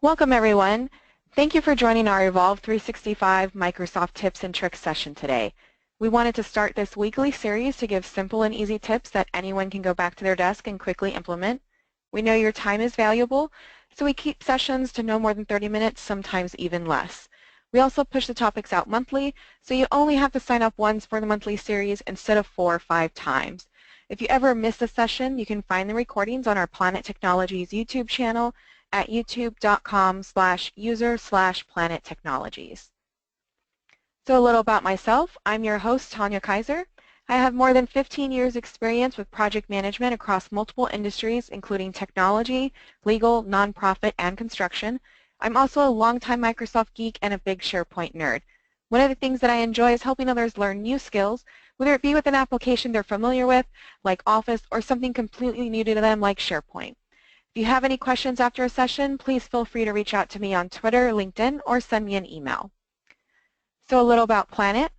Welcome everyone. Thank you for joining our Evolve 365 Microsoft Tips and Tricks session today. We wanted to start this weekly series to give simple and easy tips that anyone can go back to their desk and quickly implement. We know your time is valuable, so we keep sessions to no more than 30 minutes, sometimes even less. We also push the topics out monthly, so you only have to sign up once for the monthly series instead of 4 or 5 times. If you ever miss a session, you can find the recordings on our Planet Technologies YouTube channel at youtube.com/user/Planet Technologies. So a little about myself. I'm your host, Tanya Kaiser. I have more than 15 years experience with project management across multiple industries, including technology, legal, nonprofit, and construction. I'm also a longtime Microsoft geek and a big SharePoint nerd. One of the things that I enjoy is helping others learn new skills, whether it be with an application they're familiar with, like Office, or something completely new to them, like SharePoint. If you have any questions after a session, please feel free to reach out to me on Twitter, LinkedIn, or send me an email. So a little about Planet.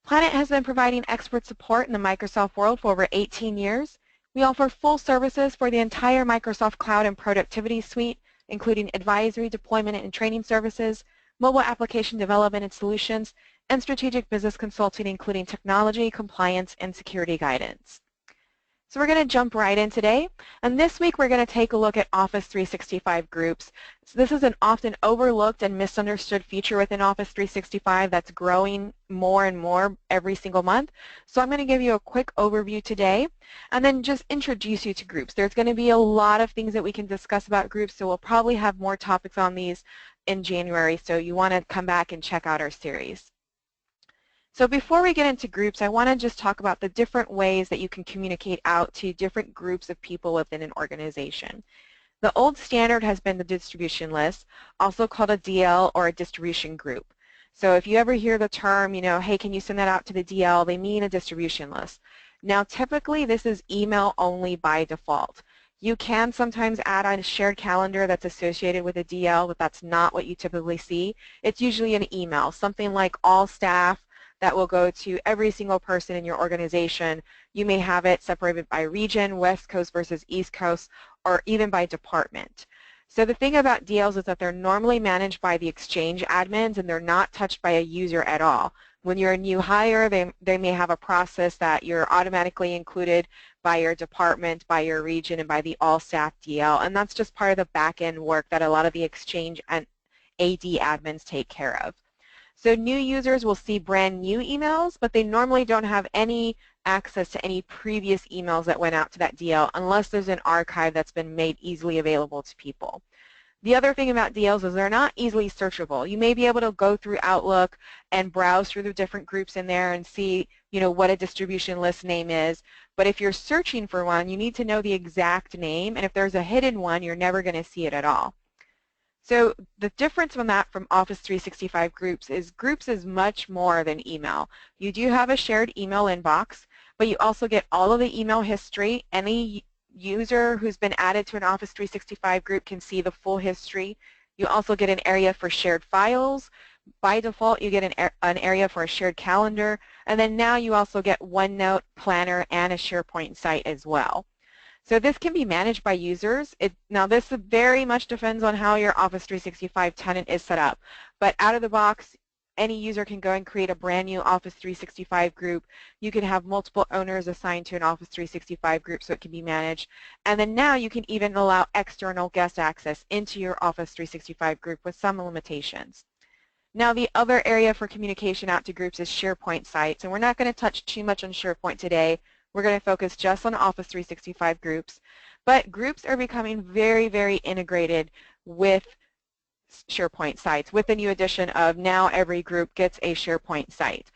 Planet has been providing expert support in the Microsoft world for over 18 years. We offer full services for the entire Microsoft Cloud and Productivity Suite, including advisory, deployment, and training services, mobile application development and solutions, and strategic business consulting, including technology, compliance, and security guidance. So we're going to jump right in today, and this week we're going to take a look at Office 365 groups. So this is an often overlooked and misunderstood feature within Office 365 that's growing more and more every single month. So I'm going to give you a quick overview today and then just introduce you to groups. There's going to be a lot of things that we can discuss about groups, so we'll probably have more topics on these in January, so you want to come back and check out our series. So before we get into groups, I want to just talk about the different ways that you can communicate out to different groups of people within an organization. The old standard has been the distribution list, also called a DL or a distribution group. So if you ever hear the term, hey, can you send that out to the DL, they mean a distribution list. Now typically this is email only by default. You can sometimes add on a shared calendar that's associated with a DL, but that's not what you typically see. It's usually an email, something like all staff, that will go to every single person in your organization. You may have it separated by region, West Coast versus East Coast, or even by department. So the thing about DLs is that they're normally managed by the Exchange admins and they're not touched by a user at all. When you're a new hire, they may have a process that you're automatically included by your department, by your region, and by the all-staff DL, and that's just part of the back-end work that a lot of the Exchange and AD admins take care of. So new users will see brand new emails, but they normally don't have any access to any previous emails that went out to that DL unless there's an archive that's been made easily available to people. The other thing about DLs is they're not easily searchable. You may be able to go through Outlook and browse through the different groups in there and see, what a distribution list name is. But if you're searching for one, you need to know the exact name, and if there's a hidden one, you're never going to see it at all. So the difference from that from Office 365 groups is much more than email. You do have a shared email inbox, but you also get all of the email history. Any user who's been added to an Office 365 group can see the full history. You also get an area for shared files. By default, you get an area for a shared calendar, and then now you also get OneNote, Planner, and a SharePoint site as well. So this can be managed by users. Now this very much depends on how your Office 365 tenant is set up. But out of the box, any user can go and create a brand new Office 365 group. You can have multiple owners assigned to an Office 365 group so it can be managed. And then now you can even allow external guest access into your Office 365 group with some limitations. Now the other area for communication out to groups is SharePoint sites. And we're not going to touch too much on SharePoint today. We're going to focus just on Office 365 groups, but groups are becoming very, very integrated with SharePoint sites with the new addition of now every group gets a SharePoint site.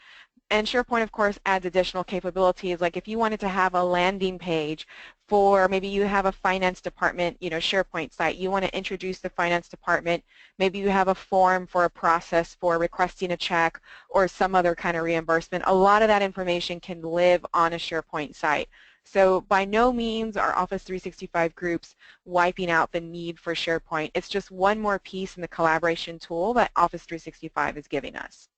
And SharePoint, of course, adds additional capabilities, like if you wanted to have a landing page for maybe you have a finance department, SharePoint site, you want to introduce the finance department, maybe you have a form for a process for requesting a check or some other kind of reimbursement. A lot of that information can live on a SharePoint site. So by no means are Office 365 groups wiping out the need for SharePoint. It's just one more piece in the collaboration tool that Office 365 is giving us.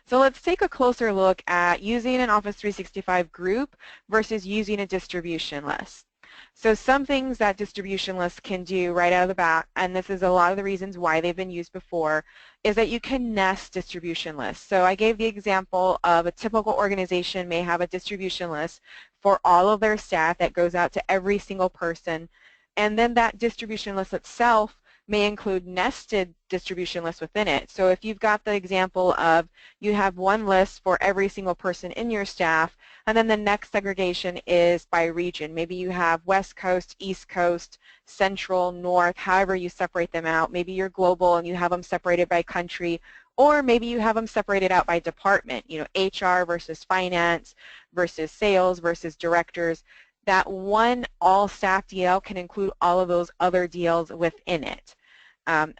So let's take a closer look at using an Office 365 group versus using a distribution list. So some things that distribution lists can do right out of the bat, and this is a lot of the reasons why they've been used before, is that you can nest distribution lists. So I gave the example of a typical organization may have a distribution list for all of their staff that goes out to every single person, and then that distribution list itself may include nested distribution lists within it. So if you've got the example of you have one list for every single person in your staff, and then the next segregation is by region. Maybe you have West Coast, East Coast, Central, North, however you separate them out. Maybe you're global and you have them separated by country, or maybe you have them separated out by department, HR versus finance versus sales versus directors. That one all-staff DL can include all of those other DLs within it.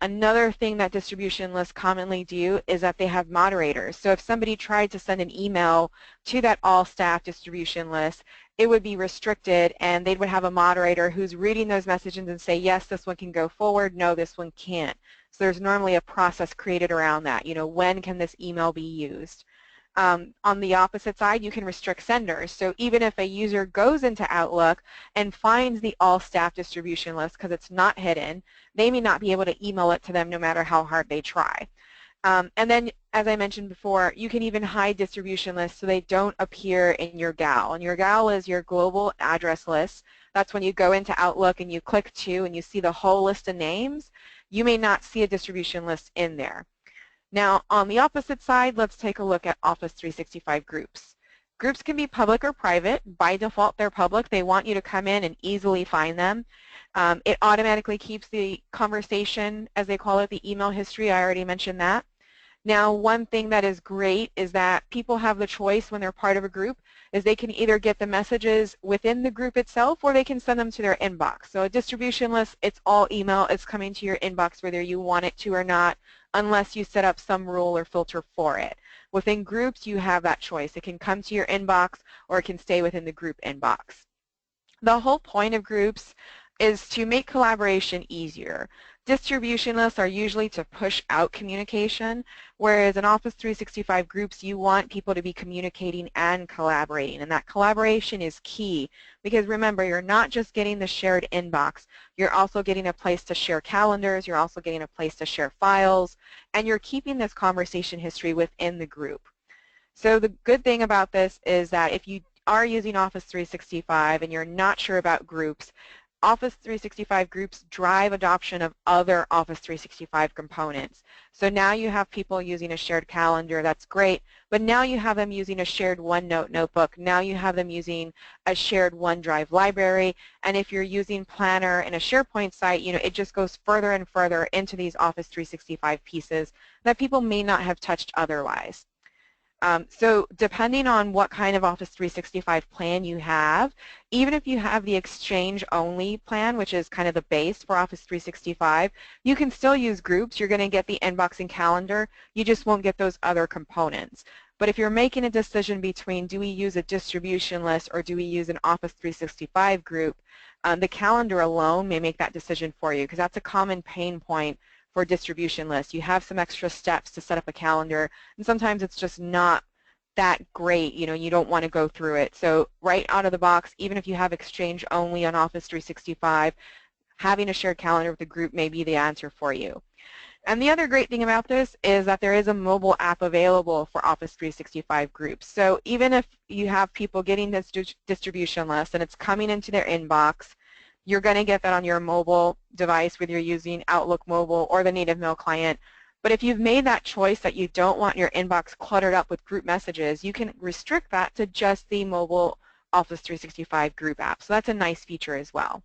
Another thing that distribution lists commonly do is that they have moderators. So if somebody tried to send an email to that all-staff distribution list, it would be restricted, and they would have a moderator who's reading those messages and say, yes, this one can go forward, no, this one can't. So there's normally a process created around that. When can this email be used? On the opposite side, you can restrict senders. So even if a user goes into Outlook and finds the all-staff distribution list because it's not hidden, they may not be able to email it to them no matter how hard they try. And then, as I mentioned before, you can even hide distribution lists so they don't appear in your GAL. And your GAL is your global address list. That's when you go into Outlook and you click to and you see the whole list of names. You may not see a distribution list in there. Now, on the opposite side, let's take a look at Office 365 groups. Groups can be public or private. By default, they're public. They want you to come in and easily find them. It automatically keeps the conversation, as they call it, the email history. I already mentioned that. Now, one thing that is great is that people have the choice when they're part of a group is they can either get the messages within the group itself or they can send them to their inbox. So a distribution list, it's all email. It's coming to your inbox whether you want it to or not, unless you set up some rule or filter for it. Within groups, you have that choice. It can come to your inbox or it can stay within the group inbox. The whole point of groups is to make collaboration easier. Distribution lists are usually to push out communication, whereas in Office 365 groups, you want people to be communicating and collaborating, and that collaboration is key because remember, you're not just getting the shared inbox, you're also getting a place to share calendars, you're also getting a place to share files, and you're keeping this conversation history within the group. So the good thing about this is that if you are using Office 365 and you're not sure about groups, Office 365 groups drive adoption of other Office 365 components. So now you have people using a shared calendar, that's great, but now you have them using a shared OneNote notebook. Now you have them using a shared OneDrive library, and if you're using Planner in a SharePoint site, it just goes further and further into these Office 365 pieces that people may not have touched otherwise. So depending on what kind of Office 365 plan you have, even if you have the Exchange-only plan, which is kind of the base for Office 365, you can still use groups. You're going to get the inbox and calendar. You just won't get those other components. But if you're making a decision between do we use a distribution list or do we use an Office 365 group, the calendar alone may make that decision for you because that's a common pain point for distribution lists. You have some extra steps to set up a calendar, and sometimes it's just not that great. You don't want to go through it. So right out of the box, even if you have Exchange only on Office 365, having a shared calendar with a group may be the answer for you. And the other great thing about this is that there is a mobile app available for Office 365 groups. So even if you have people getting this distribution list and it's coming into their inbox, you're going to get that on your mobile device, whether you're using Outlook Mobile or the native mail client. But if you've made that choice that you don't want your inbox cluttered up with group messages, you can restrict that to just the mobile Office 365 group app. So that's a nice feature as well.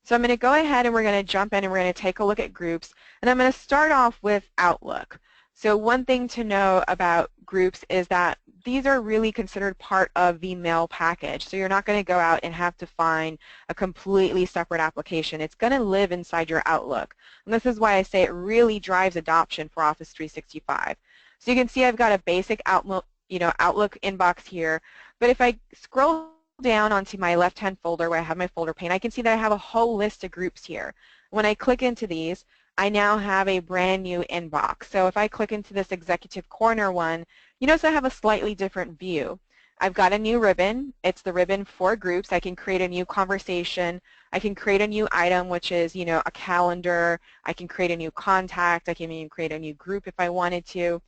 So I'm going to go ahead and we're going to jump in and we're going to take a look at groups. And I'm going to start off with Outlook. So one thing to know about groups is that these are really considered part of the mail package. So you're not going to go out and have to find a completely separate application. It's going to live inside your Outlook. And this is why I say it really drives adoption for Office 365. So you can see I've got a basic Outlook inbox here. But if I scroll down onto my left-hand folder where I have my folder pane, I can see that I have a whole list of groups here. When I click into these, I now have a brand new inbox. So if I click into this executive corner one, you notice I have a slightly different view. I've got a new ribbon. It's the ribbon for groups. I can create a new conversation. I can create a new item, which is, a calendar. I can create a new contact. I can even create a new group if I wanted to.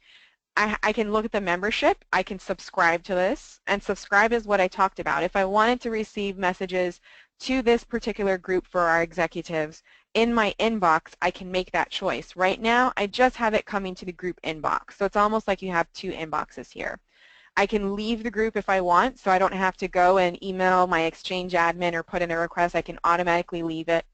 I can look at the membership. I can subscribe to this, and subscribe is what I talked about. If I wanted to receive messages to this particular group for our executives in my inbox, I can make that choice. Right now, I just have it coming to the group inbox, so it's almost like you have two inboxes here. I can leave the group if I want, so I don't have to go and email my Exchange admin or put in a request. I can automatically leave it.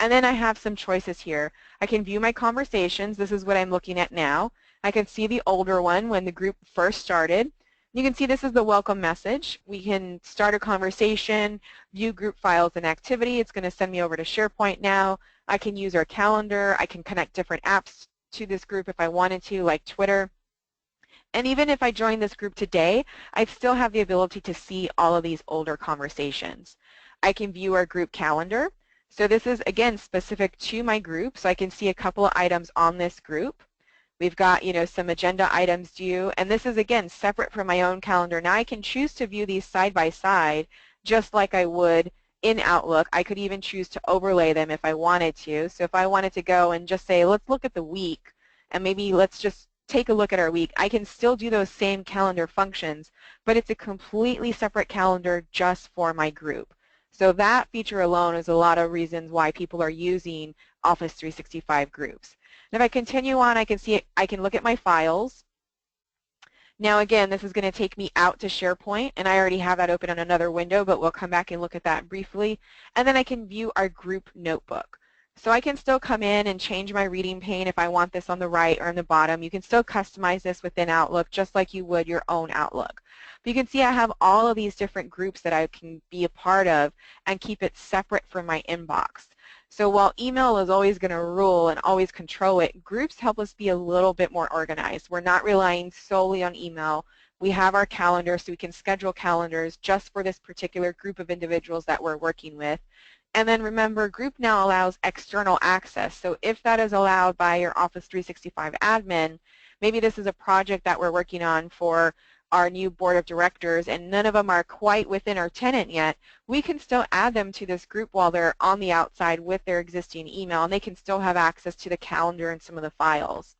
And then I have some choices here. I can view my conversations. This is what I'm looking at now. I can see the older one when the group first started. You can see this is the welcome message. We can start a conversation, view group files and activity. It's going to send me over to SharePoint now. I can use our calendar. I can connect different apps to this group if I wanted to, like Twitter. And even if I join this group today, I still have the ability to see all of these older conversations. I can view our group calendar. So this is, again, specific to my group, so I can see a couple of items on this group. We've got, some agenda items due, and this is, again, separate from my own calendar. Now I can choose to view these side by side, just like I would in Outlook. I could even choose to overlay them if I wanted to. So if I wanted to go and just say, let's look at the week, and maybe let's just take a look at our week, I can still do those same calendar functions, but it's a completely separate calendar just for my group. So that feature alone is a lot of reasons why people are using Office 365 groups. And if I continue on, I can see I can look at my files. Now again, this is going to take me out to SharePoint, and I already have that open on another window, but we'll come back and look at that briefly. And then I can view our group notebook. So I can still come in and change my reading pane if I want this on the right or on the bottom. You can still customize this within Outlook just like you would your own Outlook. But you can see I have all of these different groups that I can be a part of and keep it separate from my inbox. So while email is always going to rule and always control it, groups help us be a little bit more organized. We're not relying solely on email. We have our calendar, so we can schedule calendars just for this particular group of individuals that we're working with. And then remember, group now allows external access. So if that is allowed by your Office 365 admin, maybe this is a project that we're working on for our new board of directors and none of them are quite within our tenant yet, we can still add them to this group while they're on the outside with their existing email, and they can still have access to the calendar and some of the files.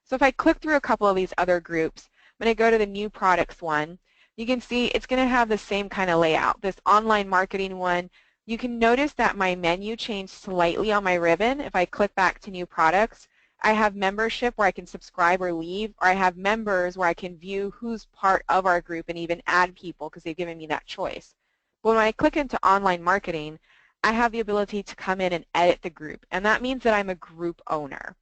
So if I click through a couple of these other groups, when I go to the new products one, you can see it's going to have the same kind of layout. This online marketing one, you can notice that my menu changed slightly on my ribbon. If I click back to new products, I have membership where I can subscribe or leave, or I have members where I can view who's part of our group and even add people because they've given me that choice. But when I click into online marketing, I have the ability to come in and edit the group, and that means that I'm a group owner.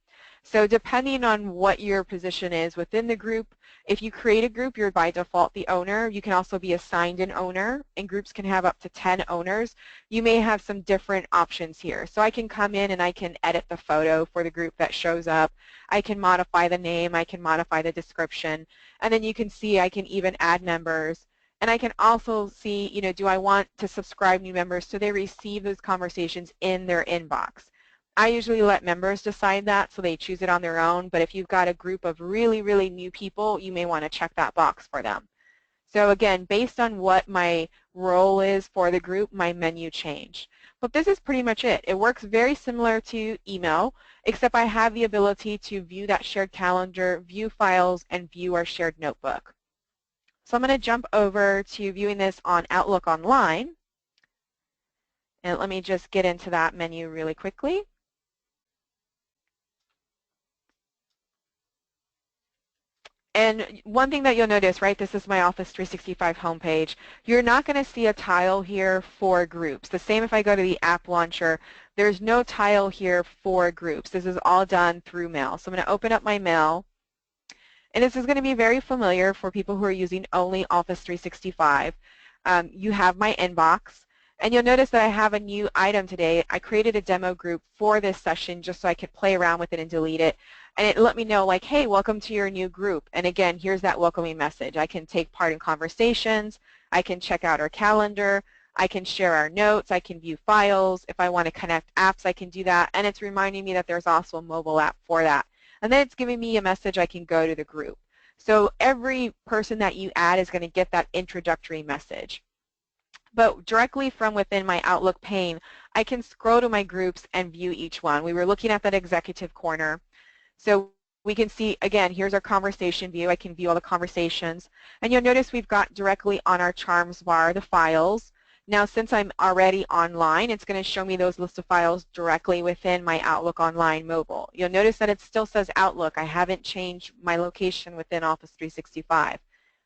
So depending on what your position is within the group, if you create a group, you're by default the owner. You can also be assigned an owner, and groups can have up to 10 owners. You may have some different options here. So I can come in and I can edit the photo for the group that shows up. I can modify the name. I can modify the description. And then you can see I can even add members. And I can also see, do I want to subscribe new members so they receive those conversations in their inbox. I usually let members decide that, so they choose it on their own, but if you've got a group of really, really new people, you may want to check that box for them. So again, based on what my role is for the group, my menu changed. But this is pretty much it. It works very similar to email, except I have the ability to view that shared calendar, view files, and view our shared notebook. So I'm going to jump over to viewing this on Outlook Online. And let me just get into that menu really quickly. And one thing that you'll notice, right, this is my Office 365 homepage. You're not going to see a tile here for groups. The same if I go to the app launcher. There's no tile here for groups. This is all done through mail. So I'm going to open up my mail. And this is going to be very familiar for people who are using only Office 365. You have my inbox. And you'll notice that I have a new item today. I created a demo group for this session just so I could play around with it and delete it. And it let me know, like, hey, welcome to your new group. And again, here's that welcoming message. I can take part in conversations. I can check out our calendar. I can share our notes. I can view files. If I want to connect apps, I can do that. And it's reminding me that there's also a mobile app for that. And then it's giving me a message I can go to the group. So every person that you add is going to get that introductory message. But directly from within my Outlook pane, I can scroll to my groups and view each one. We were looking at that executive corner. So we can see, again, here's our conversation view. I can view all the conversations. And you'll notice we've got directly on our charms bar the files. Now, since I'm already online, it's going to show me those list of files directly within my Outlook Online mobile. You'll notice that it still says Outlook. I haven't changed my location within Office 365.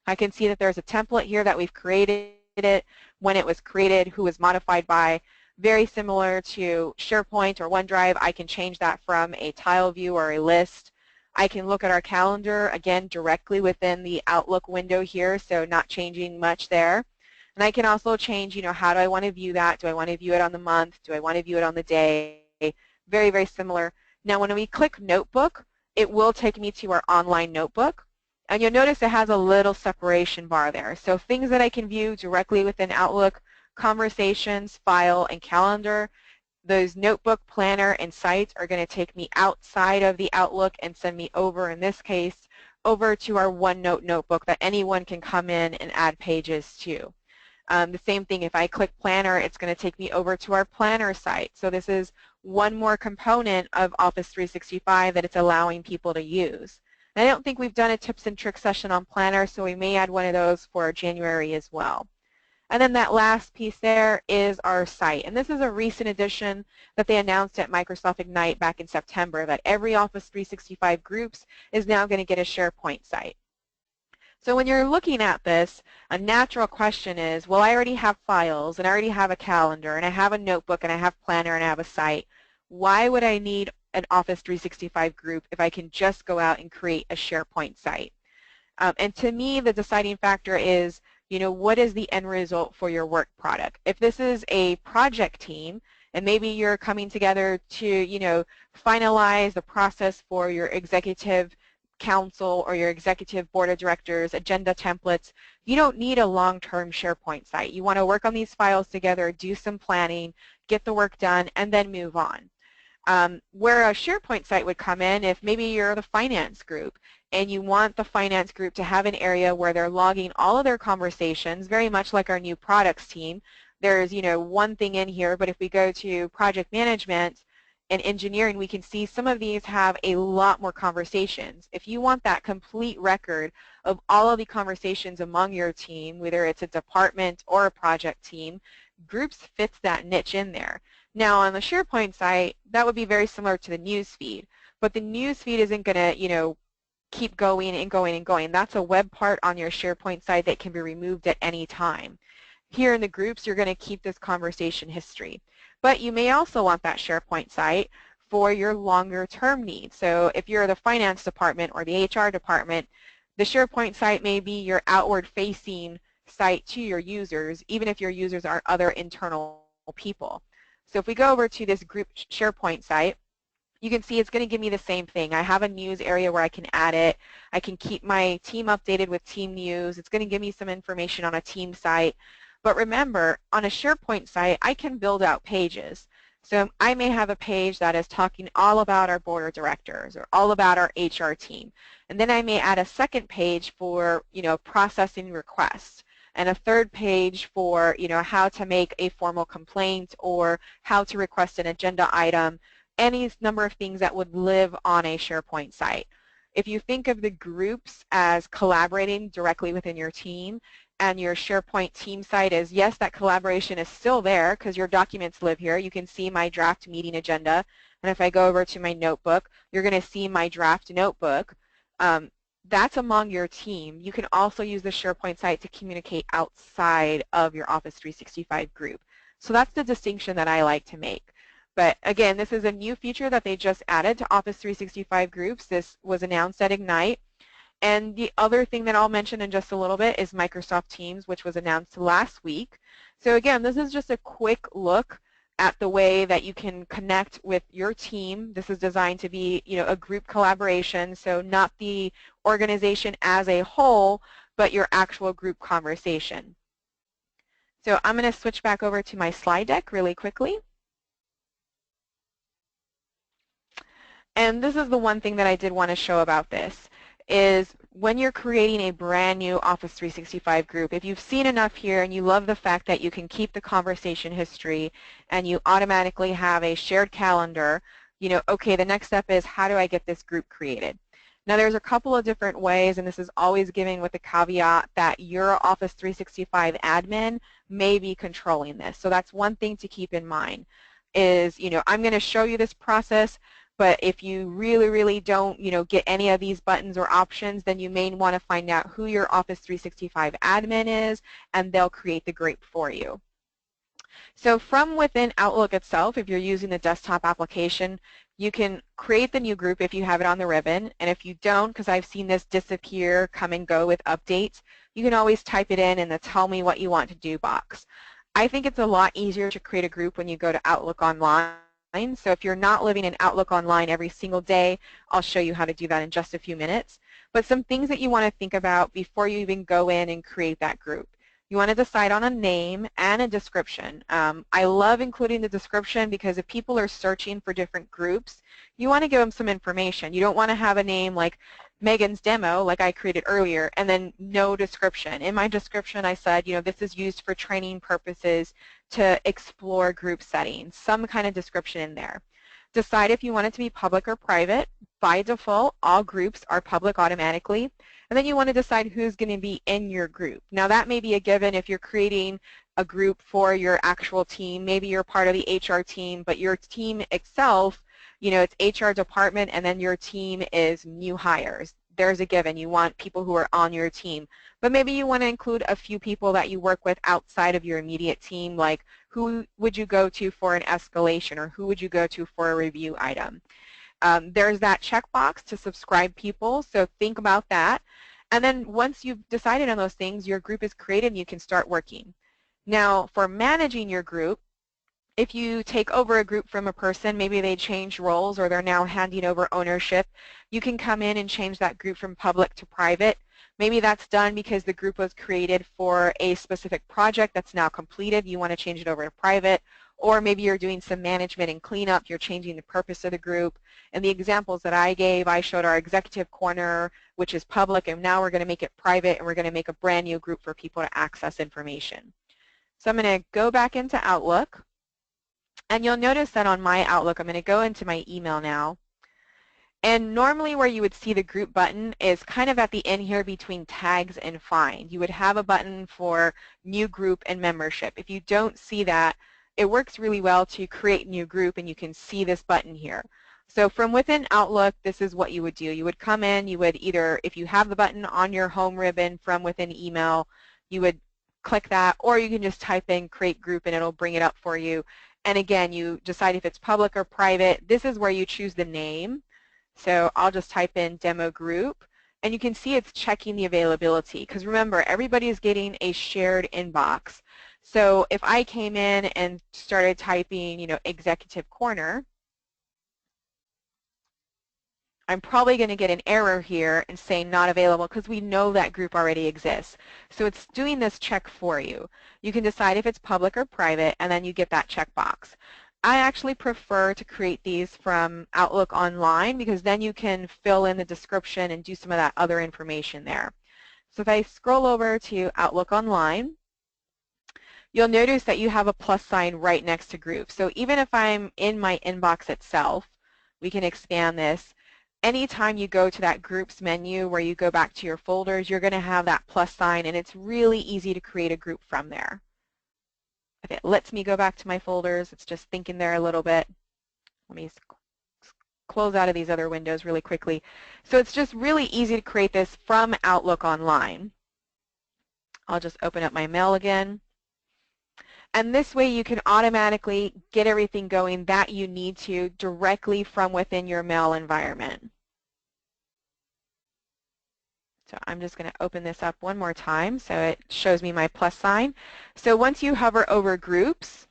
I can see that there's a template here that we've created it, when it was created, who was modified by. Very similar to SharePoint or OneDrive, I can change that from a tile view or a list. I can look at our calendar, again, directly within the Outlook window here, so not changing much there. And I can also change, how do I want to view that? Do I want to view it on the month? Do I want to view it on the day? Very, very similar. Now, when we click Notebook, it will take me to our online notebook. And you'll notice it has a little separation bar there. So things that I can view directly within Outlook, conversations, file, and calendar. Those notebook, planner, and sites are going to take me outside of the Outlook and send me over, in this case, over to our OneNote notebook that anyone can come in and add pages to. The same thing, if I click Planner, it's going to take me over to our Planner site. So this is one more component of Office 365 that it's allowing people to use. And I don't think we've done a tips and tricks session on Planner, so we may add one of those for January as well. And then that last piece there is our site. And this is a recent addition that they announced at Microsoft Ignite back in September, that every Office 365 groups is now going to get a SharePoint site. So when you're looking at this, a natural question is, well, I already have files, and I already have a calendar, and I have a notebook, and I have Planner, and I have a site. Why would I need an Office 365 group if I can just go out and create a SharePoint site? And to me, the deciding factor is, what is the end result for your work product? If this is a project team, and maybe you're coming together to, finalize the process for your executive council or your executive board of directors, agenda templates, you don't need a long-term SharePoint site. You want to work on these files together, do some planning, get the work done, and then move on. Where a SharePoint site would come in, if maybe you're the finance group and you want the finance group to have an area where they're logging all of their conversations, very much like our new products team. There's, one thing in here, but if we go to project management and engineering, we can see some of these have a lot more conversations. If you want that complete record of all of the conversations among your team, whether it's a department or a project team, groups fits that niche in there. Now on the SharePoint site, that would be very similar to the news feed, but the news feed isn't going to, keep going and going and going. That's a web part on your SharePoint site that can be removed at any time. Here in the groups, you're going to keep this conversation history. But you may also want that SharePoint site for your longer term needs. So if you're the finance department or the HR department, the SharePoint site may be your outward facing site to your users, even if your users are other internal people. So if we go over to this group SharePoint site, you can see it's going to give me the same thing. I have a news area where I can add it. I can keep my team updated with team news. It's going to give me some information on a team site. But remember, on a SharePoint site, I can build out pages. So I may have a page that is talking all about our board of directors or all about our HR team. And then I may add a second page for, processing requests, and a third page for, how to make a formal complaint or how to request an agenda item, any number of things that would live on a SharePoint site. If you think of the groups as collaborating directly within your team, and your SharePoint team site is, yes, that collaboration is still there because your documents live here. You can see my draft meeting agenda. And if I go over to my notebook, you're going to see my draft notebook. That's among your team. You can also use the SharePoint site to communicate outside of your Office 365 group. So that's the distinction that I like to make. But again, this is a new feature that they just added to Office 365 groups. This was announced at Ignite. And the other thing that I'll mention in just a little bit is Microsoft Teams, which was announced last week. So again, this is just a quick look at the way that you can connect with your team. This is designed to be, a group collaboration, so not the organization as a whole, but your actual group conversation. So I'm going to switch back over to my slide deck really quickly. And this is the one thing that I did want to show about this. is when you're creating a brand new Office 365 group, if you've seen enough here and you love the fact that you can keep the conversation history and you automatically have a shared calendar, you know, okay, the next step is how do I get this group created? Now there's a couple of different ways, and this is always giving with the caveat that your Office 365 admin may be controlling this. So that's one thing to keep in mind is, you know, I'm going to show you this process, but if you really, really don't, you know, get any of these buttons or options, then you may want to find out who your Office 365 admin is, and they'll create the group for you. So from within Outlook itself, if you're using the desktop application, you can create the new group if you have it on the ribbon, and if you don't, because I've seen this disappear, come and go with updates, you can always type it in the tell me what you want to do box. I think it's a lot easier to create a group when you go to Outlook Online. So if you're not living in Outlook Online every single day, I'll show you how to do that in just a few minutes. But some things that you want to think about before you even go in and create that group. You want to decide on a name and a description. I love including the description because if people are searching for different groups, you want to give them some information. You don't want to have a name like Megan's Demo, like I created earlier, and then no description. In my description, I said, you know, this is used for training purposes to explore group settings, some kind of description in there. Decide if you want it to be public or private. By default, all groups are public automatically. And then you want to decide who's going to be in your group. Now that may be a given if you're creating a group for your actual team. Maybe you're part of the HR team, but your team itself, you know, it's HR department and then your team is new hires. There's a given. You want people who are on your team. But maybe you want to include a few people that you work with outside of your immediate team, like who would you go to for an escalation or who would you go to for a review item. There's that checkbox to subscribe people, so think about that. And then once you've decided on those things, your group is created and you can start working. Now, for managing your group, if you take over a group from a person, maybe they change roles or they're now handing over ownership, you can come in and change that group from public to private. Maybe that's done because the group was created for a specific project that's now completed. You want to change it over to private. Or maybe you're doing some management and cleanup. You're changing the purpose of the group. And the examples that I gave, I showed our executive corner, which is public, and now we're going to make it private, and we're going to make a brand new group for people to access information. So I'm going to go back into Outlook. And you'll notice that on my Outlook, I'm going to go into my email now. And normally where you would see the group button is kind of at the end here between tags and find. You would have a button for new group and membership. If you don't see that, it works really well to create new group and you can see this button here. So from within Outlook, this is what you would do. You would come in, you would either, if you have the button on your home ribbon from within email, you would click that, or you can just type in create group and it'll bring it up for you. And again, you decide if it's public or private. This is where you choose the name. So I'll just type in demo group, and you can see it's checking the availability. Because remember, everybody is getting a shared inbox. So if I came in and started typing, you know, executive corner, I'm probably going to get an error here and say not available because we know that group already exists. So it's doing this check for you. You can decide if it's public or private, and then you get that checkbox. I actually prefer to create these from Outlook Online because then you can fill in the description and do some of that other information there. So if I scroll over to Outlook Online, you'll notice that you have a plus sign right next to group. So even if I'm in my inbox itself, we can expand this. Anytime you go to that groups menu where you go back to your folders, you're going to have that plus sign, and it's really easy to create a group from there. If it lets me go back to my folders, it's just thinking there a little bit. Let me close out of these other windows really quickly. So it's just really easy to create this from Outlook Online. I'll just open up my mail again. And this way you can automatically get everything going that you need to directly from within your mail environment. So I'm just going to open this up one more time so it shows me my plus sign. So once you hover over groups,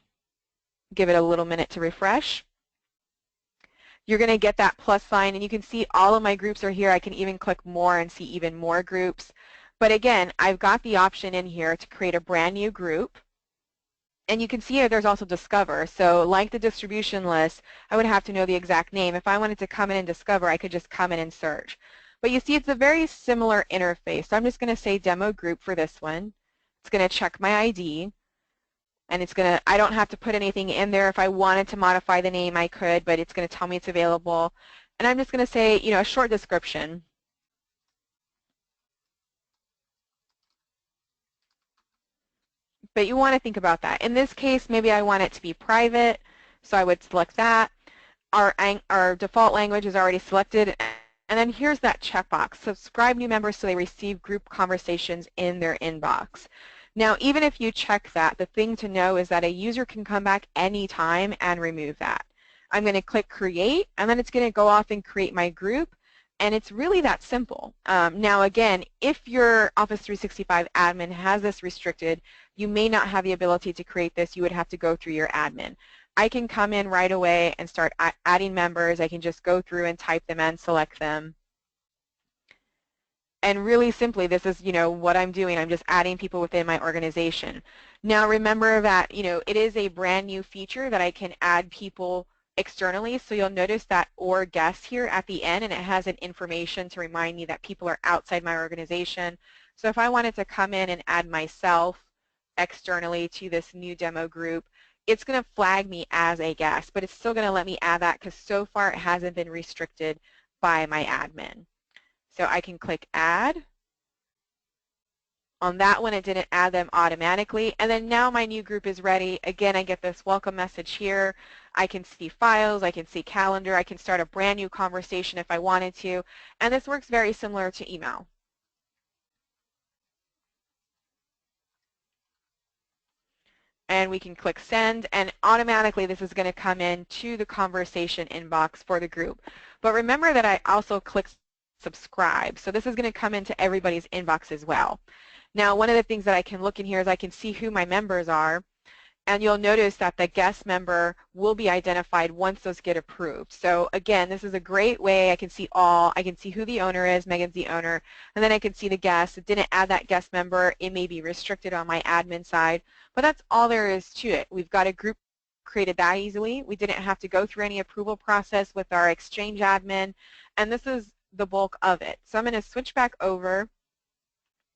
give it a little minute to refresh, you're going to get that plus sign, and you can see all of my groups are here. I can even click more and see even more groups. But again, I've got the option in here to create a brand new group. And you can see here there's also discover. So like the distribution list, I would have to know the exact name. If I wanted to come in and discover, I could just come in and search. But you see it's a very similar interface. So I'm just going to say demo group for this one. It's going to check my ID. And it's going to, I don't have to put anything in there. If I wanted to modify the name, I could, but it's going to tell me it's available. And I'm just going to say, a short description. But you want to think about that. In this case, maybe I want it to be private, so I would select that. Our default language is already selected. And then here's that checkbox, subscribe new members so they receive group conversations in their inbox. Now, even if you check that, the thing to know is that a user can come back anytime and remove that. I'm going to click create, and then it's going to go off and create my group. And it's really that simple. Now, again, if your Office 365 admin has this restricted, you may not have the ability to create this. You would have to go through your admin. I can come in right away and start adding members. I can just go through and type them and select them. And really simply, this is, what I'm doing. I'm just adding people within my organization. Now, remember that, it is a brand new feature that I can add people externally. So you'll notice that or guests here at the end, and it has an information to remind me that people are outside my organization. So if I wanted to come in and add myself externally to this new demo group, it's going to flag me as a guest, but it's still going to let me add that because so far it hasn't been restricted by my admin. So I can click add. On that one, it didn't add them automatically. And then now my new group is ready. Again, I get this welcome message here. I can see files. I can see calendar. I can start a brand new conversation if I wanted to. And this works very similar to email. And we can click send, and automatically this is going to come in to the conversation inbox for the group. But remember that I also click subscribe. So this is going to come into everybody's inbox as well. Now, one of the things that I can look in here is I can see who my members are. And you'll notice that the guest member will be identified once those get approved. So again, this is a great way. I can see all. I can see who the owner is. Megan's the owner. And then I can see the guest. It didn't add that guest member. It may be restricted on my admin side. But that's all there is to it. We've got a group created that easily. We didn't have to go through any approval process with our Exchange admin. And this is the bulk of it. So I'm going to switch back over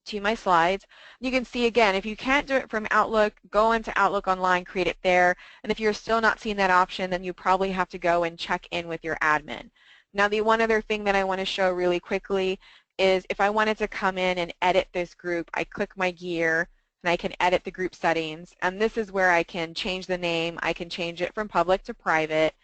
to my slides. You can see again, if you can't do it from Outlook, go into Outlook Online, create it there. And if you're still not seeing that option, then you probably have to go and check in with your admin. Now, the one other thing that I want to show really quickly is if I wanted to come in and edit this group, I click my gear and I can edit the group settings. And this is where I can change the name. I can change it from public to private.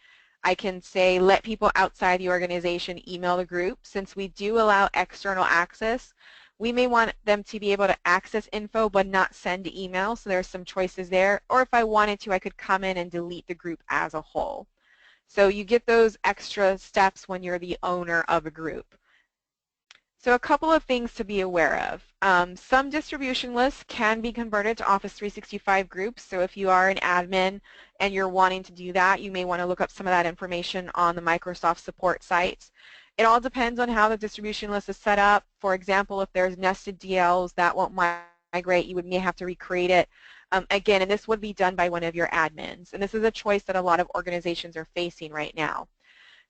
I can say let people outside the organization email the group. Since we do allow external access, we may want them to be able to access info but not send email, so there's some choices there. Or if I wanted to, I could come in and delete the group as a whole. So you get those extra steps when you're the owner of a group. So a couple of things to be aware of. Some distribution lists can be converted to Office 365 groups. So if you are an admin and you're wanting to do that, you may want to look up some of that information on the Microsoft support sites. It all depends on how the distribution list is set up. For example, if there's nested DLs, that won't migrate. You may have to recreate it. Again, and this would be done by one of your admins. And this is a choice that a lot of organizations are facing right now.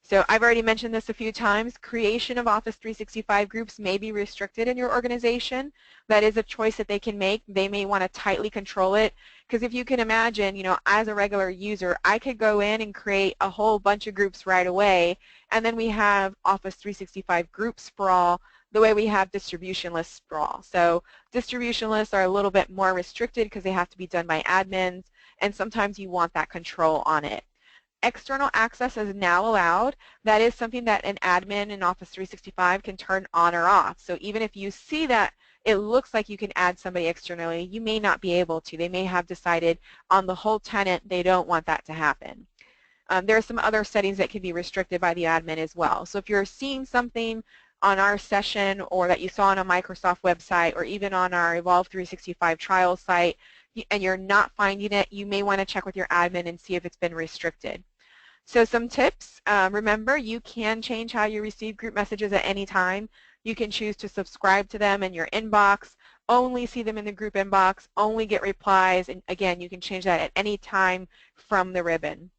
So I've already mentioned this a few times. Creation of Office 365 groups may be restricted in your organization. That is a choice that they can make. They may want to tightly control it. Because if you can imagine, as a regular user, I could go in and create a whole bunch of groups right away. And then we have Office 365 group sprawl the way we have distribution list sprawl. So distribution lists are a little bit more restricted because they have to be done by admins. And sometimes you want that control on it. External access is now allowed. That is something that an admin in Office 365 can turn on or off. So even if you see that it looks like you can add somebody externally, you may not be able to. They may have decided on the whole tenant they don't want that to happen. There are some other settings that can be restricted by the admin as well. So if you're seeing something on our session or that you saw on a Microsoft website or even on our Evolve 365 trial site and you're not finding it, you may want to check with your admin and see if it's been restricted. So some tips. Remember, you can change how you receive group messages at any time. You can choose to subscribe to them in your inbox, only see them in the group inbox, only get replies, and again, you can change that at any time from the ribbon.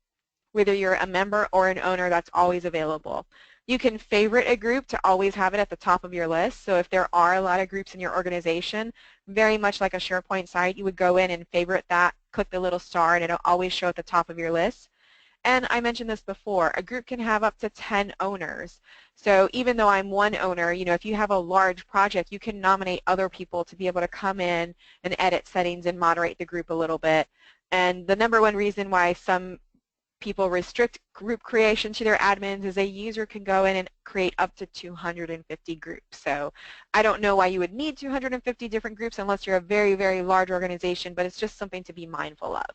Whether you're a member or an owner, that's always available. You can favorite a group to always have it at the top of your list. So if there are a lot of groups in your organization, very much like a SharePoint site, you would go in and favorite that, click the little star, and it'll always show at the top of your list. And I mentioned this before, a group can have up to 10 owners. So even though I'm one owner, if you have a large project, you can nominate other people to be able to come in and edit settings and moderate the group a little bit. And the number one reason why some people restrict group creation to their admins is a user can go in and create up to 250 groups. So I don't know why you would need 250 different groups unless you're a very, very large organization, but it's just something to be mindful of.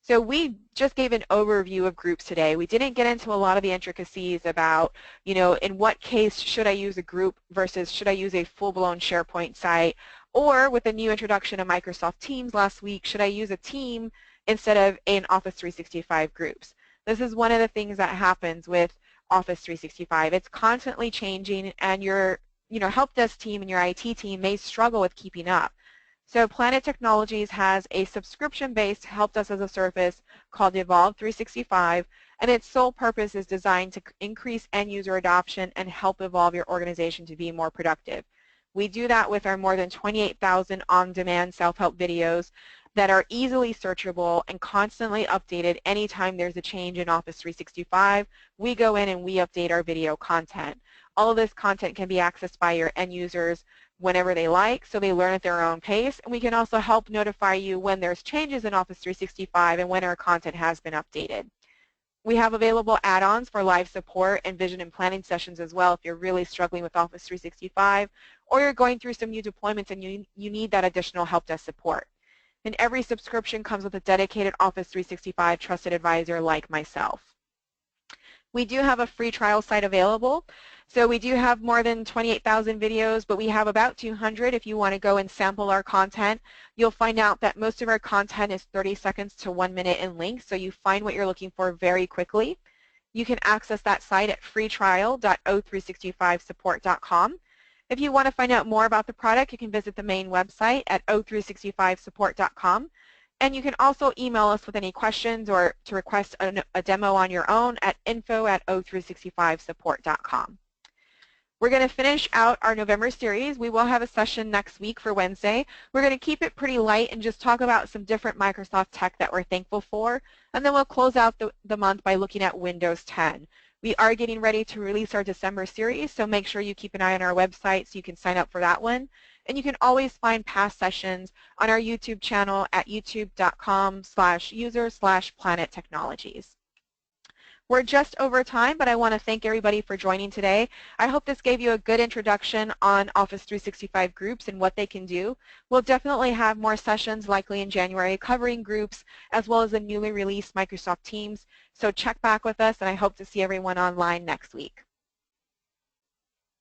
So we just gave an overview of groups today. We didn't get into a lot of the intricacies about, in what case should I use a group versus should I use a full-blown SharePoint site, or with the new introduction of Microsoft Teams last week, should I use a team instead of an Office 365 groups. This is one of the things that happens with Office 365. It's constantly changing, and your help desk team and your IT team may struggle with keeping up. So Planet Technologies has a subscription-based help desk as a service called Evolve 365, and its sole purpose is designed to increase end-user adoption and help evolve your organization to be more productive. We do that with our more than 28,000 on-demand self-help videos that are easily searchable and constantly updated anytime there's a change in Office 365. We go in and we update our video content. All of this content can be accessed by your end users whenever they like, so they learn at their own pace. And we can also help notify you when there's changes in Office 365 and when our content has been updated. We have available add-ons for live support and vision and planning sessions as well if you're really struggling with Office 365 or you're going through some new deployments and you need that additional help desk support. And every subscription comes with a dedicated Office 365 trusted advisor like myself. We do have a free trial site available. So we do have more than 28,000 videos, but we have about 200 if you want to go and sample our content. You'll find out that most of our content is 30 seconds to 1 minute in length, so you find what you're looking for very quickly. You can access that site at freetrial.o365support.com. If you want to find out more about the product, you can visit the main website at o365support.com. And you can also email us with any questions or to request a demo on your own at info@o365support.com. We're going to finish out our November series. We will have a session next week for Wednesday. We're going to keep it pretty light and just talk about some different Microsoft tech that we're thankful for. And then we'll close out the month by looking at Windows 10. We are getting ready to release our December series, so make sure you keep an eye on our website so you can sign up for that one. And you can always find past sessions on our YouTube channel at youtube.com/user/Planet Technologies. We're just over time, but I want to thank everybody for joining today. I hope this gave you a good introduction on Office 365 groups and what they can do. We'll definitely have more sessions likely in January covering groups as well as the newly released Microsoft Teams. So check back with us, and I hope to see everyone online next week.